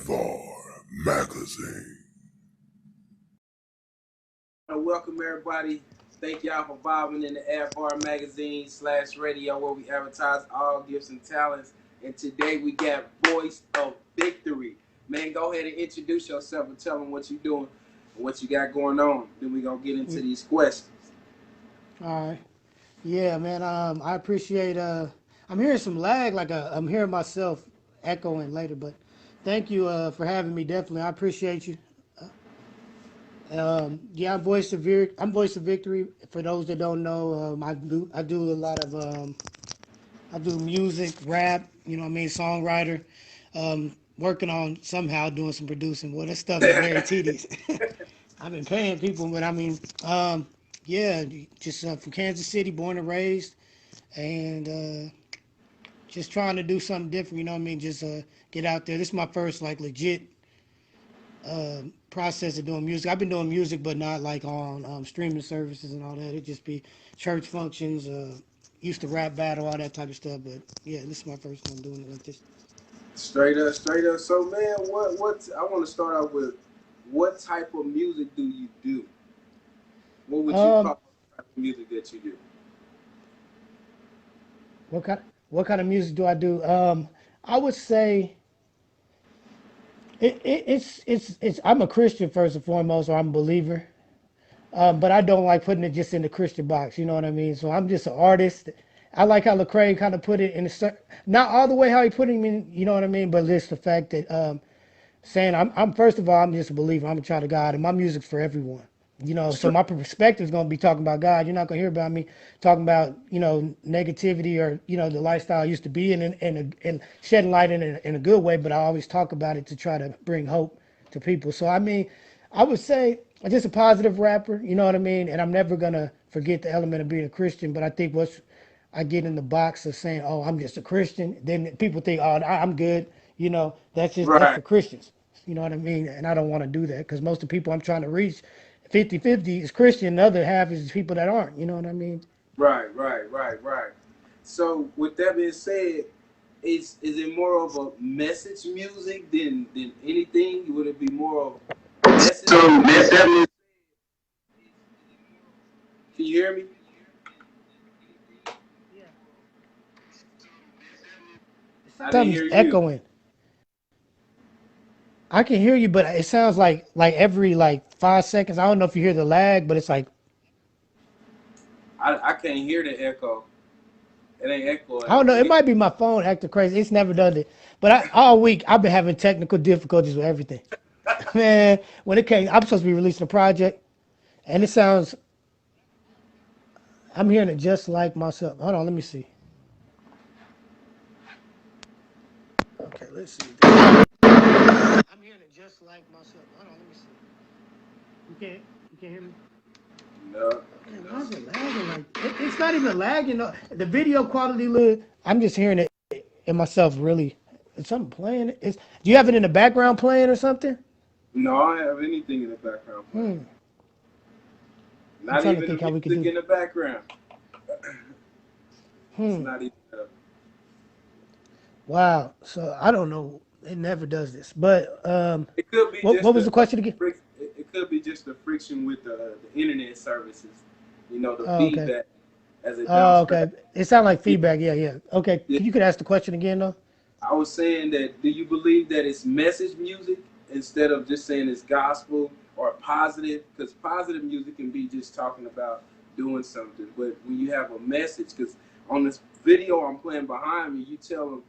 AdVar Magazine. Welcome everybody. Thank y'all for vibing in the AdVar Magazine / radio where we advertise all gifts and talents. And today we got Voice of Victory. Man, go ahead and introduce yourself and tell them what you're doing and what you got going on. Then we gonna get into these questions. All right. Yeah, man. I appreciate. I'm hearing some lag, I'm hearing myself echoing later, but thank you for having me. Definitely, I appreciate you. Yeah, I'm Voice of Victory. For those that don't know, I do a lot of I do music, rap. You know what I mean, songwriter. Working on somehow doing some producing. Well, that stuff is very tedious. I've been paying people, but I mean, yeah, just from Kansas City, born and raised, and just trying to do something different. You know what I mean? Just get out there. This is my first like legit process of doing music. I've been doing music, but not like on streaming services and all that. It just be church functions. Used to rap battle, all that type of stuff. But yeah, this is my first time doing it like this. Straight up, straight up. So man, what I want to start out with, what type of music do you do? What would you call Um, the type of music that you do? what kind what kind of music do I do? I would say it's I'm a Christian first and foremost, or I'm a believer. But I don't like putting it just in the Christian box. You know what I mean? So I'm just an artist. I like how Lecrae kind of put it in not all the way how he put it in. You know what I mean? But just the fact that saying I'm first of all I'm just a believer. I'm a child of God, and my music's for everyone. You know, so Straight, my perspective is going to be talking about God. You're not going to hear about me talking about negativity or the lifestyle I used to be in and shedding light in a good way. But I always talk about it to try to bring hope to people. So I mean, I would say I'm just a positive rapper. You know what I mean? And I'm never gonna forget the element of being a Christian. But I think once I get in the box of saying, "Oh, I'm just a Christian," then people think, "Oh, I'm good." That's right, for Christians. You know what I mean? And I don't want to do that because most of the people I'm trying to reach, 50-50 is Christian. The other half is people that aren't. You know what I mean? right. So with that being said, is it more of a message music than anything? Would it be more of message? So that's definitely Can you hear me? I didn't Something's hear you. echoing. I can hear you, but it sounds like every like 5 seconds. I don't know if you hear the lag, but it's like I can't hear the echo. It ain't I echoing. don't know. It might be my phone acting crazy. It's never done it. But all week I've been having technical difficulties with everything. Man, when it came, I'm supposed to be releasing a project, and it sounds. I'm hearing it just like myself. Hold on, let me see. Okay, let's see. I'm hearing it just like myself. Hold on, let me see. You can't hear me. No, Man, why no. is it lagging it's not even lagging. The video quality look. I'm just hearing it in myself. Really, is something playing? Do you have it in the background playing or something? No, I don't have anything in the background playing. Hmm. I'm Not trying to even think the how we could music do. in the background. It's Hmm. not even. Wow. So I don't know. It never does this. But It could be what just was the question again? it could be just the friction with the internet services. You know, the Oh, okay. feedback as it Oh, bounced back. okay. It sounded like Yeah, feedback. Yeah, yeah. Okay. yeah. You could ask the question again though. I was saying that. Do you believe that it's message music instead of just saying it's gospel or positive? Because positive music can be just talking about doing something, but when you have a message, because on this video I'm playing behind me, you tell them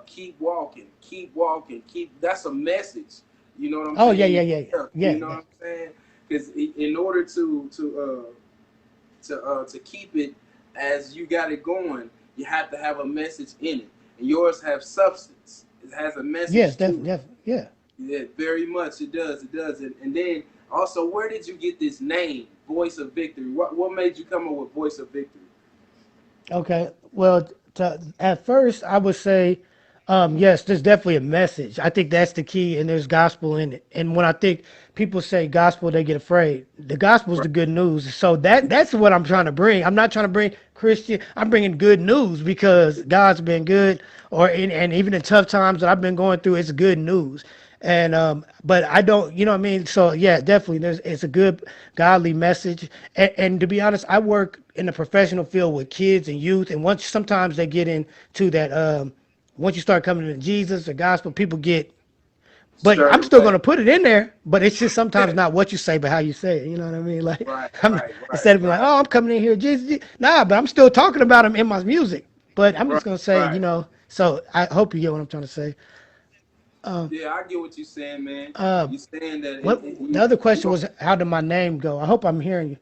keep walking, keep walking, keep. That's a message. You know what I'm Oh, yeah, saying? yeah, yeah, Yeah, yeah, you know what yeah. I'm saying? Because in order to keep it as you got it going, you have to have a message in it, and yours have substance. It has a Yes, message to definitely, it. definitely. Yeah. Yeah, very much. It does. It does. And then also, where did you get this name, Voice of Victory? What made you come up with Voice of Victory? Okay. Well, at first, I would say, yes, there's definitely a message. I think that's the key, and there's gospel in it. And when I think people say gospel, they get afraid. The gospel is Right. the good news. So that's what I'm trying to bring. I'm not trying to bring Christian. I'm bringing good news because God's been good, and even in tough times that I've been going through, it's good news. And but I don't, you know what I mean? So yeah, definitely it's a good godly message. And to be honest, I work in the professional field with kids and youth, and once sometimes they get into that once you start coming to Jesus or gospel, people get, but I'm Sure still way. gonna put it in there, but it's just sometimes not what you say, but how you say it. You know what I mean? Like Right, I'm right, right, instead of being like, right, oh, I'm coming in here, Jesus, nah, but I'm still talking about him in my music. But I'm right, just gonna say, right. so I hope you get what I'm trying to say. Yeah, I get what you're saying, man. Uh, You're saying that what the you other you question don't. was, how did my name go? I hope I'm hearing you.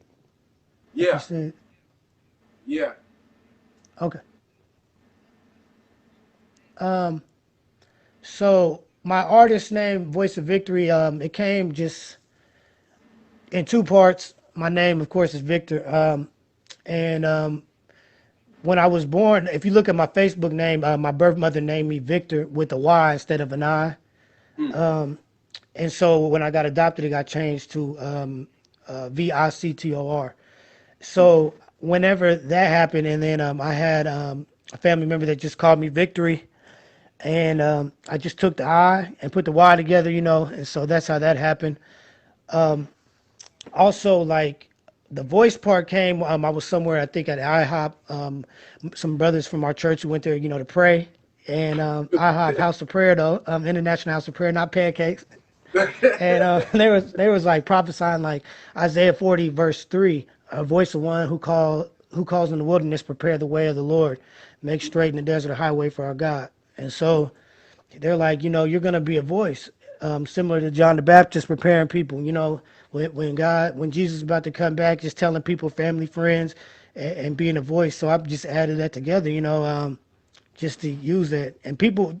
Like you Yeah, said, yeah. okay. Um, so my artist name, Voice of Victory, it came just in two parts. My name, of course, is Victor. And when I was born, if you look at my Facebook name, my birth mother named me Victor with a Y instead of an I. Hmm. And so when I got adopted, it got changed to Victor. So whenever that happened, and then I had a family member that just called me Victory, and I just took the I and put the Y together, and so that's how that happened. Also, like the voice part came. I was somewhere, I think at IHOP. Some brothers from our church who went there, to pray. And IHOP House of Prayer, though, International House of Prayer, not pancakes. And they was like prophesying like Isaiah 40 verse 3, a voice of one who calls in the wilderness, prepare the way of the Lord, make straight in the desert a highway for our God. And so they're like, you're gonna be a voice, similar to John the Baptist preparing people. When Jesus is about to come back, just telling people, family, friends, and being a voice. So I've just added that together, just to use that. And people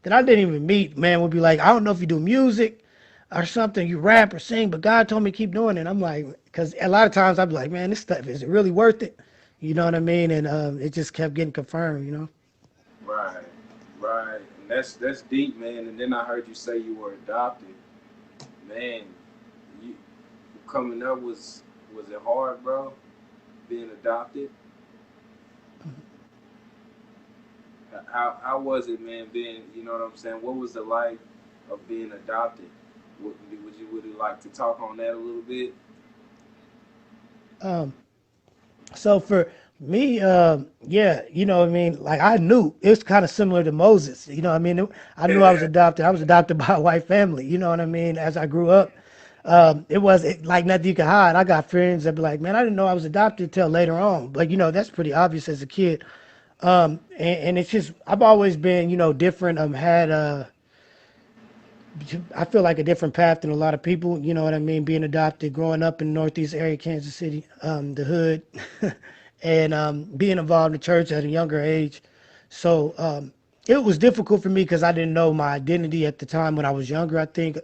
that I didn't even meet, man, would be like, I don't know if you do music or something, you rap or sing, but God told me keep doing it. I'm like, because a lot of times I'd be like, man, this stuff, is it really worth it? You know what I mean? And it just kept getting confirmed. Right, right. And that's deep, man. And then I heard you say you were adopted. Man, you coming up was it hard, bro? Being adopted? How was it, man? Being, you know what I'm saying? What was the life of being adopted? Would you like to talk on that a little bit? Um, So for me, yeah, what I mean, like I knew it's kind of similar to Moses. I mean, I knew I was adopted. I was adopted by a white family. You know what I mean? As I grew up, it was like nothing you could hide. I got friends that be like, "Man, I didn't know I was adopted till later on." But that's pretty obvious as a kid. And it's just I've always been, different. Had I feel like a different path than a lot of people. You know what I mean? Being adopted, growing up in Northeast area, Kansas City, the hood, and being involved in church at a younger age. So it was difficult for me because I didn't know my identity at the time when I was younger. I think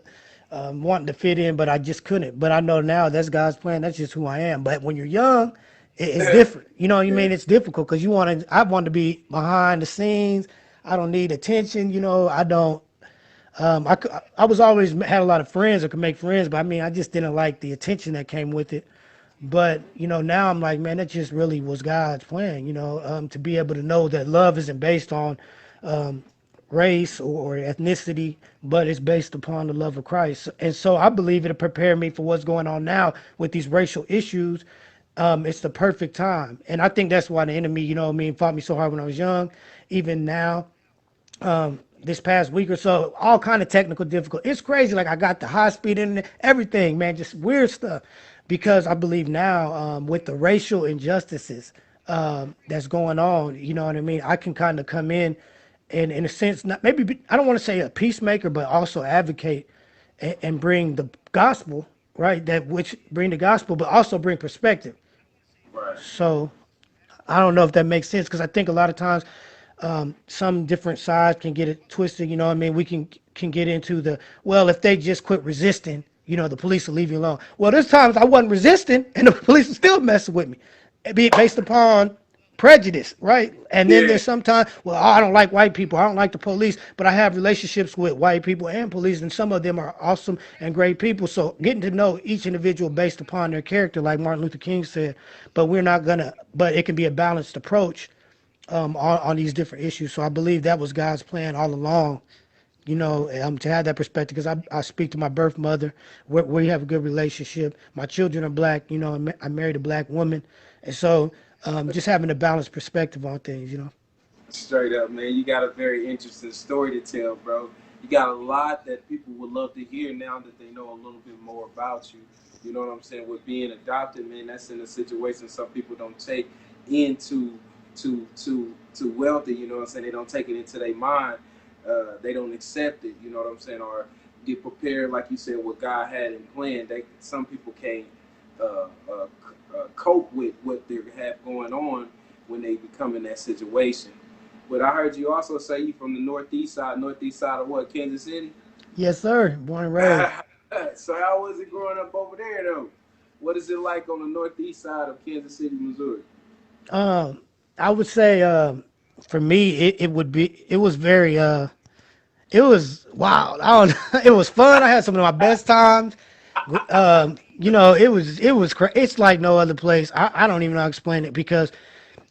wanting to fit in, but I just couldn't. But I know now that's God's plan. That's just who I am. But when you're young, it's different. You know what I mean? It's difficult because I want to be behind the scenes. I don't need attention. I don't. I was always had a lot of friends or could make friends, but I mean, I just didn't like the attention that came with it. But now I'm like, man, that just really was God's plan. To be able to know that love isn't based on um, race or ethnicity, but it's based upon the love of Christ. And so I believe it'll prepare me for what's going on now with these racial issues. It's the perfect time, and I think that's why the enemy, what I mean, fought me so hard when I was young. Even now, this past week or so, all kind of technical difficulty. It's crazy. Like I got the high speed internet, everything, man, just weird stuff. Because I believe now, with the racial injustices that's going on, you know what I mean. I can kind of come in a sense, not maybe I don't want to say a peacemaker, but also advocate and bring the gospel, right? That which bring the gospel, but also bring perspective. Right. So I don't know if that makes sense because I think a lot of times some different sides can get it twisted. You know what I mean? We can get into the, well, if they just quit resisting, the police will leave you alone. Well, there's times I wasn't resisting and the police are still messing with me, be it based upon prejudice, right? And then Yeah. there's sometimes, well, I don't like white people, I don't like the police, but I have relationships with white people and police, and some of them are awesome and great people. So getting to know each individual based upon their character, like Martin Luther King said, but we're not gonna, but it can be a balanced approach on these different issues. So I believe that was God's plan all along, to have that perspective because I speak to my birth mother. We have a good relationship. My children are black. I married a black woman, and so just having a balanced perspective on things. Straight up, man. You got a very interesting story to tell, bro. You got a lot that people would love to hear now that they know a little bit more about you. You know what I'm saying? With being adopted, man, that's in a situation some people don't take into to wealthy. You know what I'm saying? They don't take it into their mind. They don't accept it. You know what I'm saying? Or get prepared, like you said, what God had in plan. Some people can't cope with what they have going on when they become in that situation. But I heard you also say you from the northeast side of what, Kansas City? Yes, sir. Born and raised. So how was it growing up over there though? What is it like on the northeast side of Kansas City, Missouri? Um, I would say for me, it was very it was wild. I don't, it was fun. I had some of my best times. It's like no other place. I don't even know how to explain it because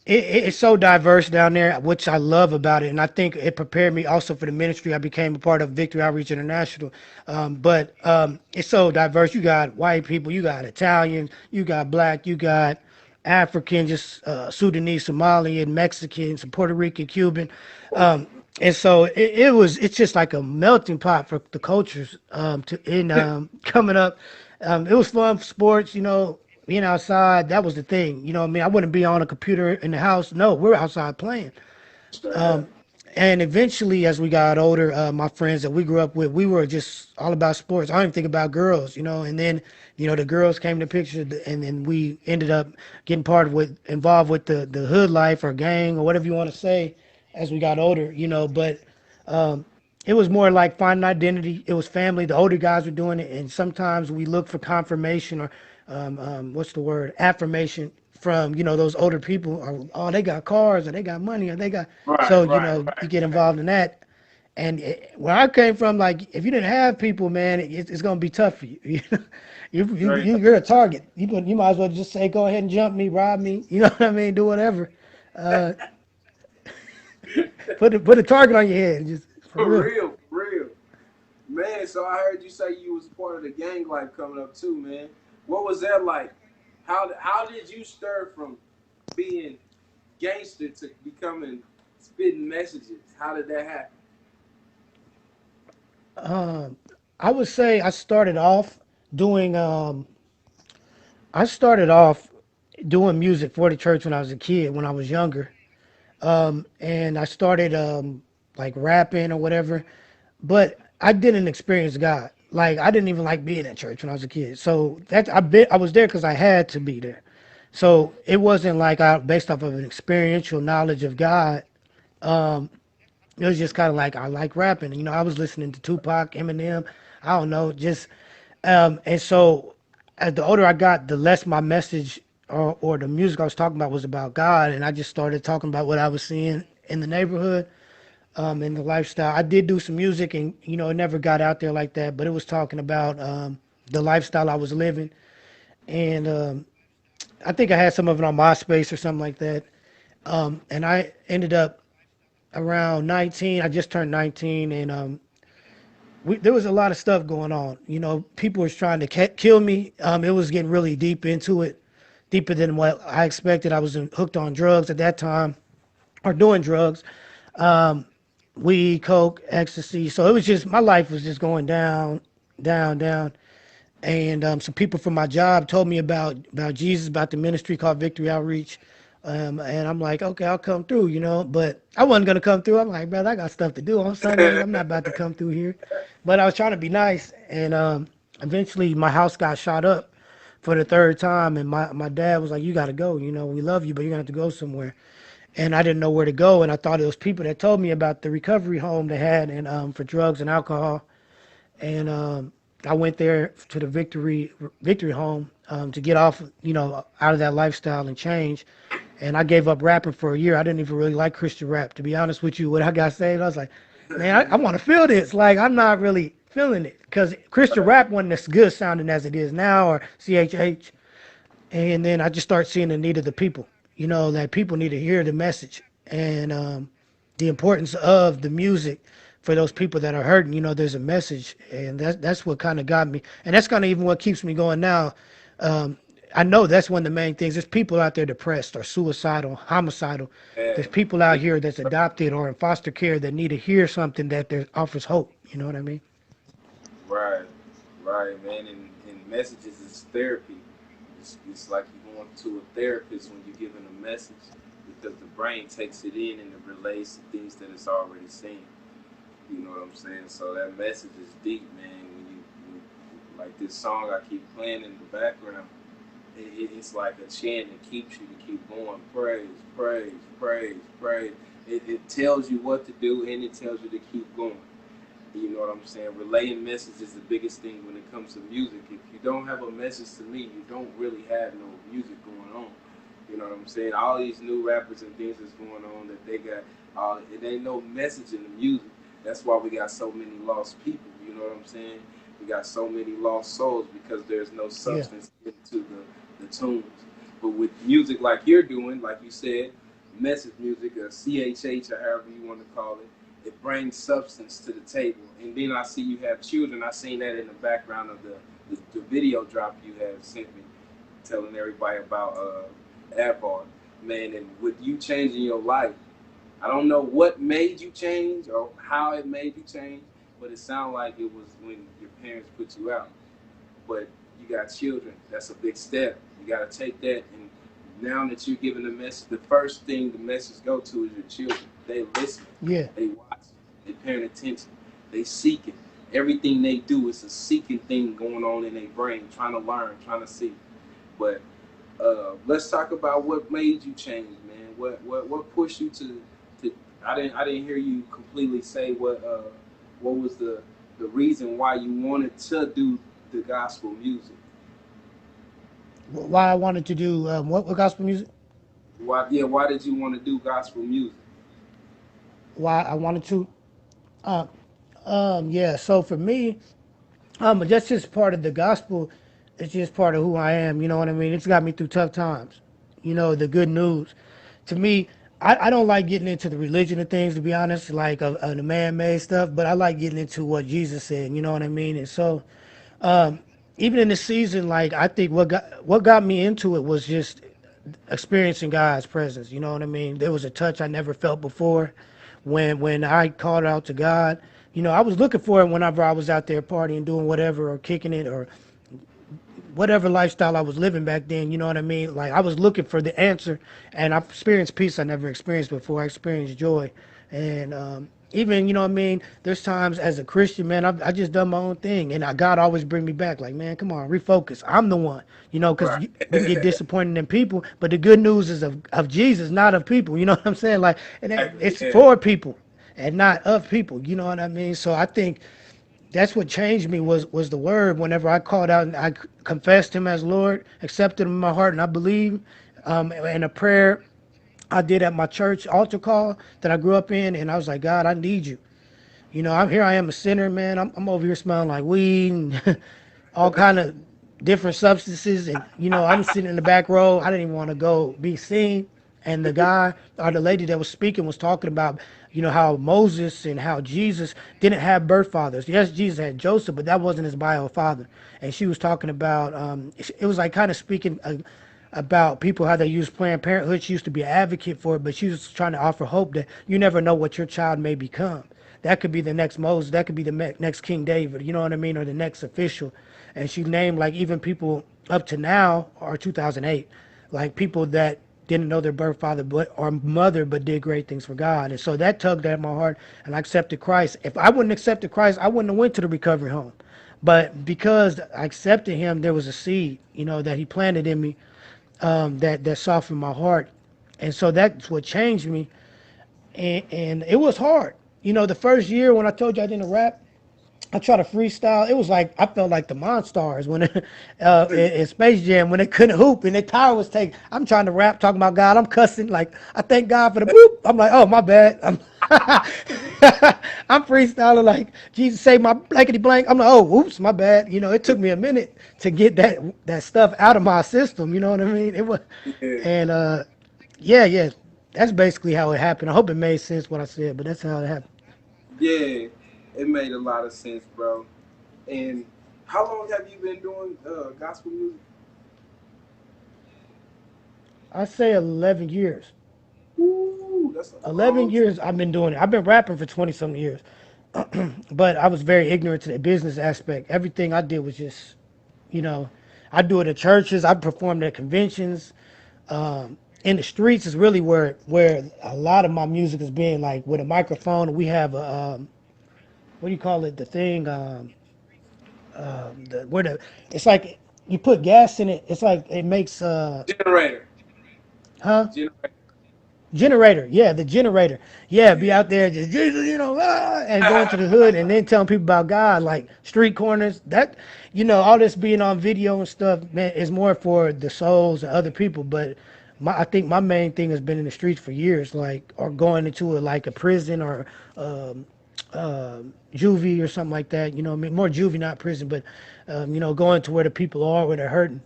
it's so diverse down there, which I love about it, and I think it prepared me also for the ministry. I became a part of Victory Outreach International, but it's so diverse. You got white people, you got Italians, you got black, you got African, just Sudanese, Somalian, Mexican, some Puerto Rican, Cuban, and so it's just like a melting pot for the cultures. Coming up, it was fun for sports, being outside. That was the thing, what I mean. I wouldn't be on a computer in the house. No, we're outside playing. Straight up. And eventually, as we got older, my friends that we grew up with, we were just all about sports. I didn't think about girls. And then, the girls came to the picture, and then we ended up getting involved with the hood life or gang or whatever you want to say as we got older. But it was more like finding identity. It was family. The older guys were doing it, and sometimes we look for confirmation or what's the word? Affirmation from those older people. Or, oh, they got cars, or they got money, or they got. Right, So right, you right. get involved in that. And where I came from, like if you didn't have people, man, it's gonna be tough for you. Straight up. You're a target. You might as well just say, go ahead and jump me, rob me. You know what I mean? Do whatever. Uh, put a target on your head, just for For real. real, for real. Man, so I heard you say you was a part of the gang life coming up too, man. What was that like? How did you stir from being gangster to becoming spitting messages? How did that happen? Um, I would say doing. I started off doing music for the church when I was a kid, when I was younger, and I started like rapping or whatever. But I didn't experience God. Like I didn't even like being at church when I was a kid. So I was there because I had to be there. So it wasn't like I based off of an experiential knowledge of God. It was just kind of like I like rapping. I was listening to Tupac, Eminem. I don't know, just and so as the older I got, the less my message or the music I was talking about was about God, and I just started talking about what I was seeing in the neighborhood, in the lifestyle. I did do some music, and it never got out there like that, but it was talking about the lifestyle I was living, and I think I had some of it on MySpace or something like that. And I ended up around 19. I just turned 19, and there was a lot of stuff going on. People was trying to kill me. It was getting really deep into it, deeper than what I expected. I was hooked on drugs at that time, or doing drugs, weed, coke, ecstasy. So it was just my life was just going down, down, down. And some people from my job told me about Jesus, about the ministry called Victory Outreach. And I'm like, okay, I'll come through. But I wasn't gonna come through. I'm like, brother, I got stuff to do on Sundays. I'm not about to come through here. But I was trying to be nice, and eventually my house got shot up for the third time, and my dad was like, you got to go. We love you, but you're gonna have to go somewhere. And I didn't know where to go, and I thought it was people that told me about the recovery home they had, and for drugs and alcohol. And I went there to the Victory Home to get off, out of that lifestyle and change. And I gave up rapping for a year. I didn't even really like Christian rap, to be honest with you. When I got saved, I was like, man, I want to feel this. Like I'm not really feeling it because Christian rap wasn't as good sounding as it is now, or CHH. And then I just start seeing the need of the people. That people need to hear the message, and the importance of the music for those people that are hurting, there's a message, and that's what kind of got me, and that's kind of even what keeps me going now. Um, I know that's one of the main things. There's people out there depressed or suicidal, homicidal. Yeah. There's people out here that's adopted or in foster care that need to hear something that there offers hope. You know what I mean? Right, right, man. And messages is therapy. It's like you're going to a therapist when you're giving a message because the brain takes it in and it relates to things that it's already seen. You know what I'm saying? So that message is deep, man. Like this song I keep playing in the background, it's like a chant that keeps you to keep going. Praise, praise, praise, praise. It tells you what to do and it tells you to keep going. You know what I'm saying? Relaying message is the biggest thing when it comes to music. If you don't have a message to me, you don't really have no music going on. You know what I'm saying? All these new rappers and things that's going on that they got, it ain't no message in the music. That's why we got so many lost people. You know what I'm saying? We got so many lost souls because there's no Yeah. substance into the tunes. But with music like you're doing, like you said, message music, or CHH, or however you want to call it, it brings substance to the table. And then I see you have children. I seen that in the background of the video drop you have sent me, telling everybody about Advar. Man, and with you changing your life, I don't know what made you change or how it made you change, but it sounded like it was when your parents put you out. But you got children. That's a big step. You got to take that. And now that you're giving the message, the first thing the message go to is your children. They listen. Yeah. They watch. They paying attention. They seeking. Everything they do is a seeking thing going on in their brain, trying to learn, trying to see. But let's talk about what made you change, man. What pushed you to I didn't hear you completely say what was the reason why you wanted to do the gospel music. Why I wanted to do what gospel music? Why did you want to do gospel music? Why I wanted to? Uh, yeah. So for me, but that's just part of the gospel. It's just part of who I am. You know what I mean? It's got me through tough times. The good news. To me, I don't like getting into the religion of things, to be honest, like the man-made stuff. But I like getting into what Jesus said. You know what I mean? And so, even in the season, like I think what got me into it was just experiencing God's presence. You know what I mean? There was a touch I never felt before when I called out to God. I was looking for it whenever I was out there partying, doing whatever, or kicking it, or whatever lifestyle I was living back then. You know what I mean? Like I was looking for the answer, and I experienced peace I never experienced before. I experienced joy, and even what I mean. There's times as a Christian, man, I just done my own thing, and God always bring me back. Like, man, come on, refocus. I'm the one. Because Right. we can get disappointed in people, but the good news is of Jesus, not of people. You know what I'm saying? Like, and it's Yeah. for people and not of people. You know what I mean? So I think that's what changed me was the word. Whenever I called out and I confessed him as Lord, accepted him in my heart, and I believe, in a prayer I did at my church altar call that I grew up in, and I was like, God, I need you. I'm here. I am a sinner, man. I'm over here smelling like weed and all kind of different substances, and I'm sitting in the back row. I didn't even want to go be seen. And the guy or the lady that was speaking was talking about, how Moses and how Jesus didn't have birth fathers. Yes, Jesus had Joseph, but that wasn't his bio father. And she was talking about, it was like kind of speaking about people how they use Planned Parenthood. She used to be an advocate for it, but she was trying to offer hope that you never know what your child may become. That could be the next Moses. That could be the next King David. You know what I mean? Or the next official. And she named like even people up to now or 2008, like people that didn't know their birth father or mother, but did great things for God. And so that tugged at my heart, and I accepted Christ. If I wouldn't accepted Christ, I wouldn't have went to the recovery home. But because I accepted Him, there was a seed, that He planted in me, that softened my heart, and so that's what changed me. And it was hard. The first year when I told you I didn't rap, I tried to freestyle. It was like I felt like the Monstars when in Space Jam when they couldn't hoop and their tire was taken. I'm trying to rap, talking about God. I'm cussing like I thank God for the boop. I'm like, oh my bad. I'm freestyling like Jesus save my blankety blank. I'm like, oh whoops, my bad. It took me a minute to get that stuff out of my system. You know what I mean? It was, Yeah. and yeah. That's basically how it happened. I hope it made sense what I said, but that's how it happened. Yeah. it made a lot of sense, bro. And how long have you been doing gospel music? I say 11 years. Ooh, that's a 11 long time. years I've been doing it. I've been rapping for 20 some years. But I was very ignorant to the business aspect. Everything I did was just, you know, I do it at churches, I performed at conventions. In the streets is really where a lot of my music is being, like with a microphone. We have a what do you call it? The thing, the where the it's like you put gas in it. It's like it makes Generator. huh? Generator. Generator, yeah, the generator, yeah, be out there just and going to the hood and then telling people about God, like street corners. That all this being on video and stuff, man, is more for the souls and other people. But I think my main thing has been in the streets for years, like or going into like a prison or um, juvie or something like that. I mean, more juvie, not prison, but going to where the people are, where they're hurting.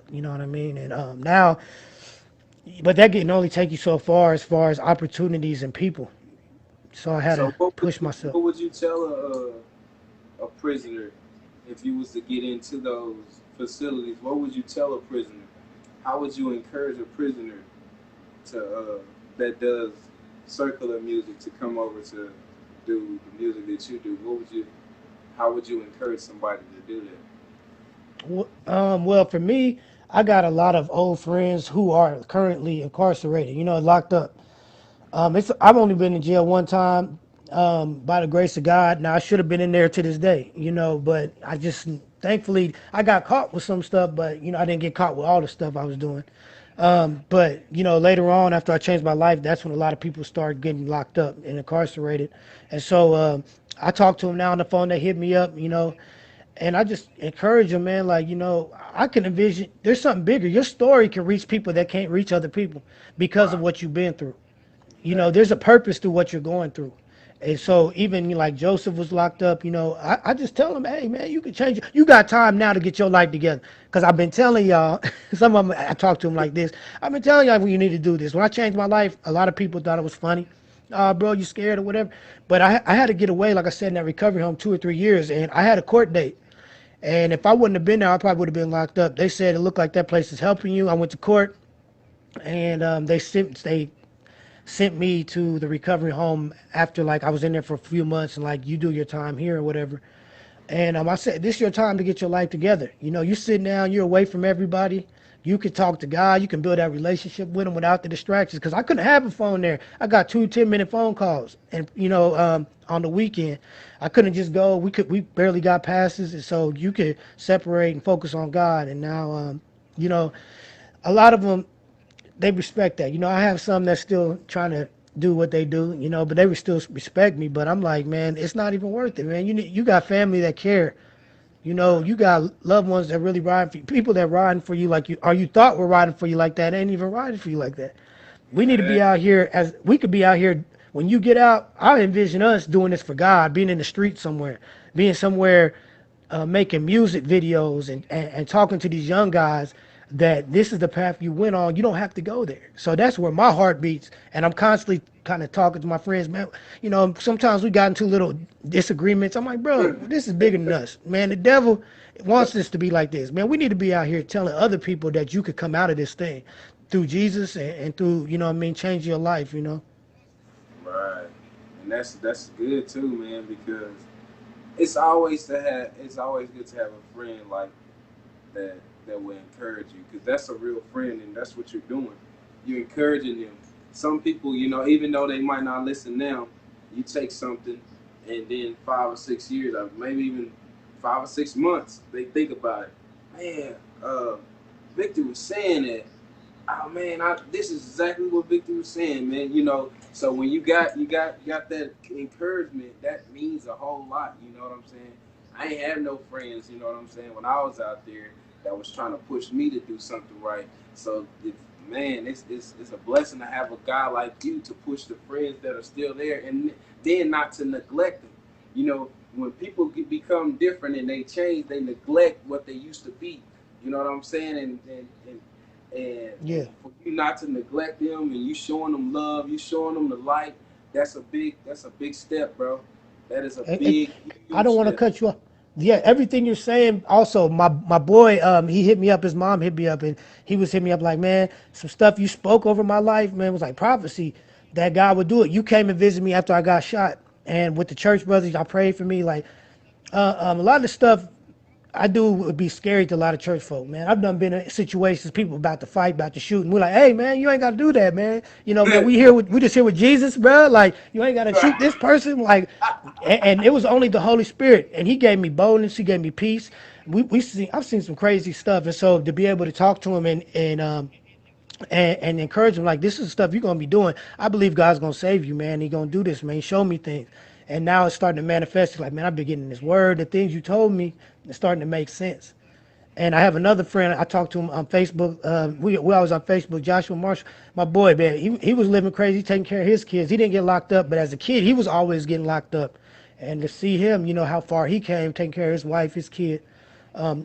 You know what I mean? And now but that can only take you so far as opportunities and people. So I had So to push myself. what would you tell a prisoner if you was to get into those facilities? What would you tell a prisoner? How would you encourage a prisoner to that does circular music to come over to do the music that you do? What would you? How would you encourage somebody to do that? Well, for me, I got a lot of old friends who are currently incarcerated. Locked up. I've only been in jail one time, by the grace of God. Now I should have been in there to this day, but I just thankfully I got caught with some stuff, but I didn't get caught with all the stuff I was doing. But later on, after I changed my life, that's when a lot of people started getting locked up and incarcerated. And so I talk to them now on the phone. They hit me up, and I just encourage them, man. Like, I can envision there's something bigger. Your story can reach people that can't reach other people because of Wow, what you've been through. exactly. There's a purpose to what you're going through. And so even like Joseph was locked up, I just tell him, hey man, you can change it. You got time now to get your life together. Cause I've been telling y'all, some of them I talk to them like this. I've been telling y'all when you need to do this. When I changed my life, a lot of people thought it was funny. Bro, you scared or whatever. But I had to get away, like I said, in that recovery home 2 or 3 years, and I had a court date. And if I wouldn't have been there, I probably would have been locked up. They said it looked like that place is helping you. I went to court, and they sent me to the recovery home after like I was in there for a few months, and like you do your time here or whatever. And I said, this is your time to get your life together. You sit down, you're away from everybody. You can talk to God. You can build that relationship with him without the distractions. Because I couldn't have a phone there. I got 2 10-minute phone calls, and on the weekend, I couldn't just go. We barely got passes, and so you could separate and focus on God. And now, you know, a lot of them they respect that. I have some that's still trying to do what they do, but they would still respect me. But I'm like, man, it's not even worth it, man. You got family that care. Right. You got loved ones that really ride for you. People that riding for you like you, or you thought were riding for you like that, ain't even riding for you like that. We need to be Exactly. out here as we could be out here. When you get out, I envision us doing this for God, being in the street somewhere, being somewhere, making music videos and talking to these young guys that this is the path you went on. You don't have to go there. So that's where my heart beats. And I'm constantly kind of talking to my friends, man. Sometimes we got into little disagreements. I'm like, bro, this is bigger than us, man. The devil wants this to be like this, man. We need to be out here telling other people that you could come out of this thing through Jesus and through, what I mean, change your life. Right. And that's good too, man, because it's always good to have a friend like that that will encourage you because that's a real friend and that's what you're doing. You're encouraging them. Some people, even though they might not listen now, you take something and then 5 or 6 years, or maybe even 5 or 6 months, they think about it. Man, Victor was saying that. Oh man, this is exactly what Victor was saying, man. So when you got that encouragement, that means a whole lot. You know what I'm saying? I ain't have no friends. You know what I'm saying? When I was out there, that was trying to push me to do something right. So man, it's a blessing to have a guy like you to push the friends that are still there, and then not to neglect them. When people become different and they change, they neglect what they used to be. You know what I'm saying? And Yeah. for you not to neglect them and you showing them love, you showing them the light. That's a big step, bro. That is a And, big, I huge don't want to step. cut you off. Yeah, everything you're saying. Also, my boy, he hit me up. His mom hit me up, and he was hitting me up like, man, some stuff you spoke over my life, man, was like prophecy that God would do it. You came and visited me after I got shot, and with the church brothers, y'all prayed for me. Like, a lot of the stuff I do would be scary to a lot of church folk, man. I've done been in situations, people about to fight, about to shoot, and we're like, hey, man, you ain't got to do that, man. You know, man, we just here with Jesus, bro. Like, you ain't got to shoot this person. Like, and it was only the Holy Spirit, and He gave me boldness, He gave me peace. I've seen some crazy stuff, and so to be able to talk to Him and encourage them like this is the stuff you're gonna be doing. I believe God's gonna save you, man. He gonna do this, man. He showed me things, and now it's starting to manifest. It's like, man, I've been getting this word. The things you told me, it's starting to make sense. And I have another friend. I talked to him on Facebook. We always on Facebook. Joshua Marshall, my boy, man. He was living crazy, taking care of his kids. He didn't get locked up, but as a kid, he was always getting locked up. And to see him, you know how far he came, taking care of his wife, his kid.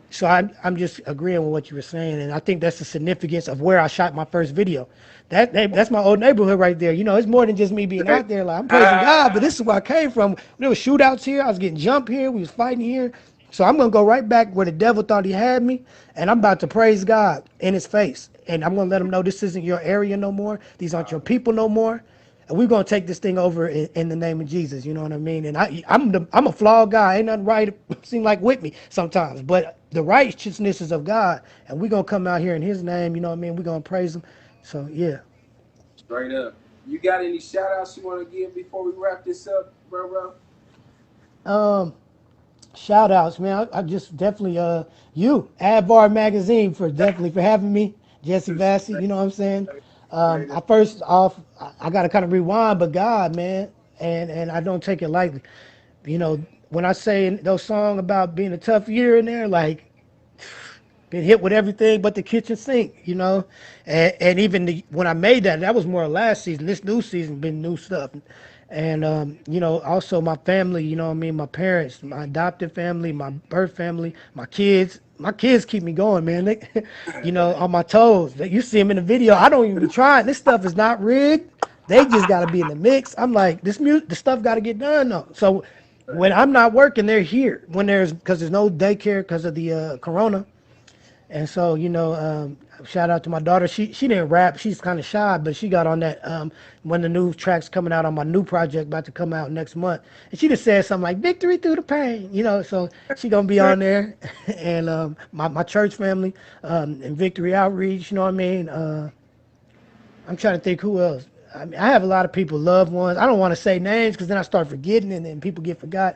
So I'm just agreeing with what you were saying, and I think that's the significance of where I shot my first video. That's my old neighborhood right there. You know, it's more than just me being out there. Like I'm praising God, but this is where I came from. There was shootouts here. I was getting jumped here. We was fighting here. So I'm gonna go right back where the devil thought he had me, and I'm about to praise God in his face, and I'm gonna let him know this isn't your area no more. These aren't your people no more. And we're gonna take this thing over in the name of Jesus. You know what I mean? And I'm a flawed guy. Ain't nothing right. Seem like with me sometimes, but the righteousness is of God, and we're gonna come out here in His name. You know what I mean? We're gonna praise Him. So yeah. Straight up. You got any shout outs you want to give before we wrap this up, bro? Um, Shout outs, man. I just definitely you Advar Magazine for definitely for having me, Jesse Vassy. You know what I'm saying? Straight I up. first off, I got to kind of rewind, but God, man, and I don't take it lightly. You know, when I say in those songs about being a tough year in there, like been hit with everything but the kitchen sink, you know, and even when I made that, that was more last season. This new season been new stuff, and you know, also my family, you know, what I mean, my parents, my adopted family, my birth family, my kids. My kids keep me going, man. They, you know, on my toes. You see them in the video. I don't even be trying. This stuff is not rigged. They just got to be in the mix. I'm like, the stuff got to get done though. So when I'm not working, they're here. When because there's no daycare because of the corona. And so, you know, shout out to my daughter. She didn't rap. She's kind of shy, but she got on that when the new track's coming out on my new project about to come out next month. And she just said something like "Victory through the pain," you know. So she gonna be on there, and my church family and Victory Outreach. You know what I mean? I'm trying to think who else. I mean, I have a lot of people, loved ones. I don't want to say names because then I start forgetting, and then people get forgot.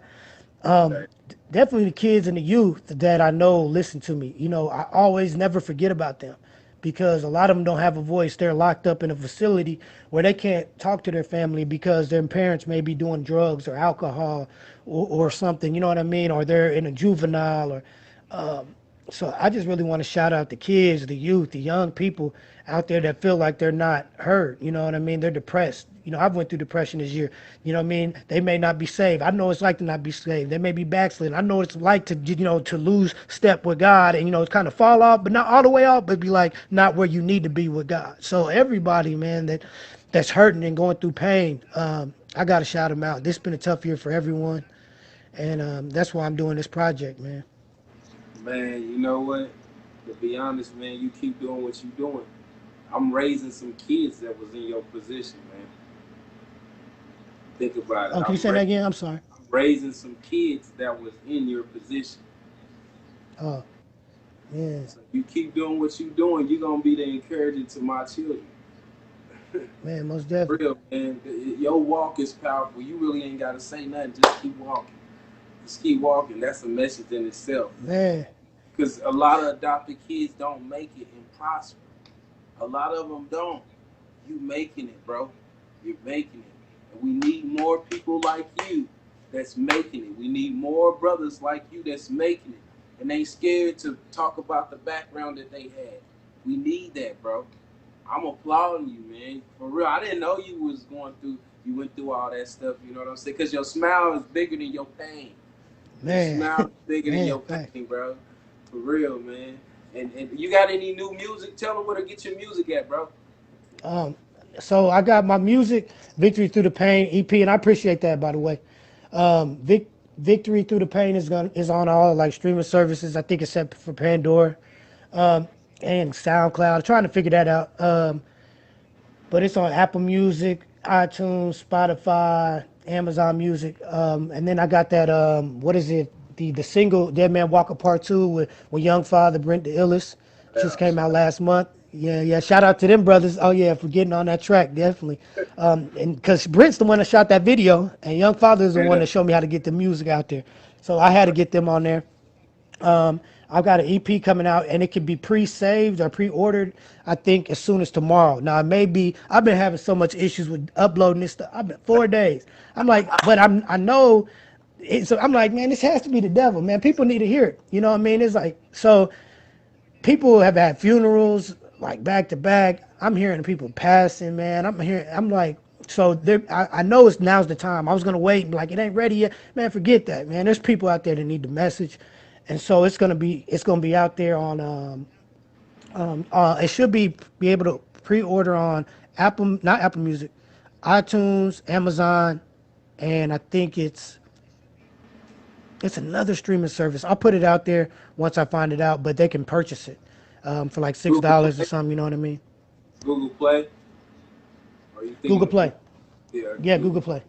Definitely the kids and the youth that I know listen to me. You know, I always never forget about them because a lot of them don't have a voice. They're locked up in a facility where they can't talk to their family because their parents may be doing drugs or alcohol or something. You know what I mean? Or they're in a juvenile or so I just really want to shout out the kids, the youth, the young people out there that feel like they're not heard. You know what I mean? They're depressed. You know, I've went through depression this year. You know what I mean? They may not be saved. I know what it's like to not be saved. They may be backslidden. I know what it's like to, you know, to lose step with God and, you know, kind of fall off, but not all the way off, but be like not where you need to be with God. So everybody, man, that's hurting and going through pain, I got to shout them out. This has been a tough year for everyone. And that's why I'm doing this project, man. Man, you know what? To be honest, man, you keep doing what you're doing. I'm raising some kids that was in your position, man. Think about it. Can you say that again? I'm sorry. I'm raising some kids that was in your position. Oh, yeah. So you keep doing what you're doing, you're gonna be the encouragement to my children. Man, most definitely. Real, man. Your walk is powerful. You really ain't gotta say nothing. Just keep walking. Just keep walking. That's a message in itself. Man, Because a lot of adopted kids don't make it and prosper. A lot of them don't. You making it, bro. You're making it. And we need more people like you that's making it. We need more brothers like you that's making it. And ain't scared to talk about the background that they had. We need that, bro. I'm applauding you, man. For real. I didn't know you went through all that stuff, you know what I'm saying? Because your smile is bigger than your pain. Your man, smile is bigger than man. your pain, bro. For real, man. And you got any new music? Tell them where to get your music at, bro. Um, so I got my music, Victory Through the Pain EP, and I appreciate that, by the way. Victory Through the Pain is on all like streaming services. I think except for Pandora, um, and SoundCloud. Trying to figure that out. But it's on Apple Music, iTunes, Spotify, Amazon Music, and then I got that what is it? The single Dead Man Walker Part Two with Young Father Brent the Illest just Yeah. came out last month. Yeah, yeah. Shout out to them brothers. Oh yeah, for getting on that track, definitely. And because Brent's the one that shot that video, and Young Father is the one Yeah. that showed me how to get the music out there. So I had to get them on there. I've got an EP coming out, and it can be pre-saved or pre-ordered. I think as soon as tomorrow. Now it may be. I've been having so much issues with uploading this stuff. I've been 4 days. I'm like, but I know. So I'm like, man, this has to be the devil, man. People need to hear it. You know what I mean? It's like so. People have had funerals like back to back. I'm hearing people passing, man. I'm hearing. I'm like, so there. I know it's now's the time. I was gonna wait and be like it ain't ready yet, man. Forget that, man. There's people out there that need the message, and so it's gonna be out there on. It should be able to pre-order on Apple, not Apple Music, iTunes, Amazon, and I think it's another streaming service. I'll put it out there once I find it out, but they can purchase it for like six Google dollars or Play. something. You know what I mean? Google Play. Or you thinking Google of Play. yeah, Yeah, Google Play.